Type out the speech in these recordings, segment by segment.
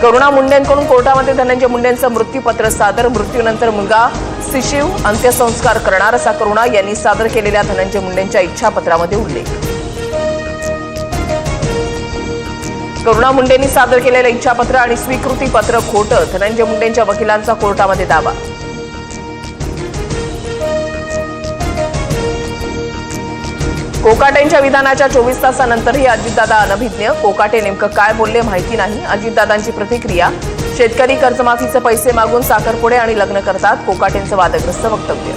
करुणा मुंडेंकडून कोर्टामध्ये धनंजय मुंडेंचं मृत्यूपत्र सादर. मृत्यूनंतर मुलगा शिशिव अंत्यसंस्कार करणार असा करुणा यांनी सादर केलेल्या धनंजय मुंडेंच्या इच्छापत्रामध्ये उल्लेख. करुणा मुंडेंनी सादर केलेलं इच्छापत्र आणि स्वीकृती पत्र खोटं, धनंजय मुंडेंच्या वकिलांचा कोर्टामध्ये दावा. कोकाटेंच्या विधानाच्या 24 तासानंतरही अजितदादा अनभिज्ञ. कोकाटे नेमकं काय बोलले माहिती नाही. अजितदादांची प्रतिक्रिया. शेतकरी कर्जमाफीचे पैसे मागून साखरपुडे आणि लग्न करतात. कोकाटेंचं वादग्रस्त वक्तव्य.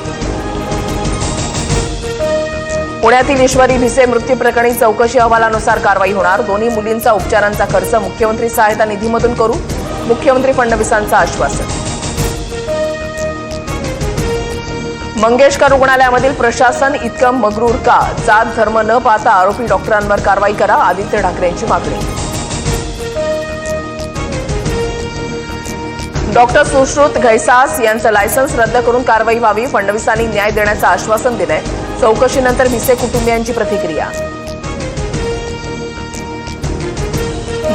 पुण्यातील ईश्वरी भिसे मृत्यू प्रकरणी चौकशी अहवालानुसार कारवाई होणार. दोन्ही मुलींचा उपचारांचा खर्च मुख्यमंत्री सहायता निधीमधून करू, मुख्यमंत्री फडणवीसांचं आश्वासन. मंगेशकर रुग्णालयामधील प्रशासन इतकं मगरूर का? जात धर्म न पाहता आरोपी डॉक्टरांवर कारवाई करा, आदित्य ठाकरेंची मागणी. डॉक्टर सुश्रुत घैसास यांचं लायसन्स रद्द करून कारवाई व्हावी, फडणवीसांनी न्याय देण्याचं आश्वासन दिलंय. चौकशीनंतर भिसे कुटुंबियांची प्रतिक्रिया.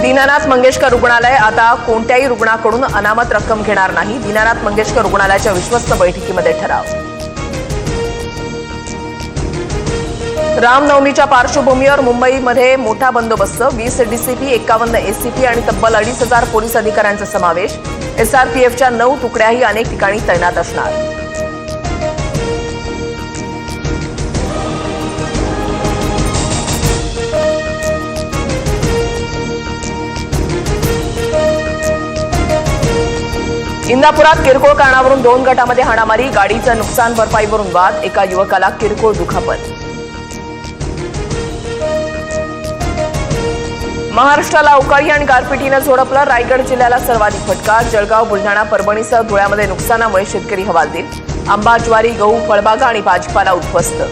दीनानाथ मंगेशकर रुग्णालय आता कोणत्याही रुग्णाकडून अनामत रक्कम घेणार नाही. दीनानाथ मंगेशकर रुग्णालयाच्या विश्वस्त बैठकीमध्ये ठराव. रामनवमीच्या पार्श्वभूमीवर मुंबईमध्ये मोठा बंदोबस्त. 20 डीसीपी, 51 एसीपी आणि तब्बल 2,500 पोलीस अधिकाऱ्यांचा समावेश. एसआरपीएफच्या 9 तुकड्याही अनेक ठिकाणी तैनात असणार. इंदापुरात किरकोळ कारणावरून 2 गटामध्ये हाणामारी. गाडीचं नुकसान भरपाईवरून वाद. एका युवकाला किरकोळ दुखापत. महाराष्ट्राला अवकाळी आणि गारपिटीनं झोडपलं. रायगड जिल्ह्याला सर्वाधिक फटका. जळगाव, बुलढाणा, परभणीसह धुळ्यामध्ये नुकसानामुळे शेतकरी हवालदिल. आंबा, ज्वारी, गहू, फळबागा आणि भाजीपाला उद्ध्वस्त.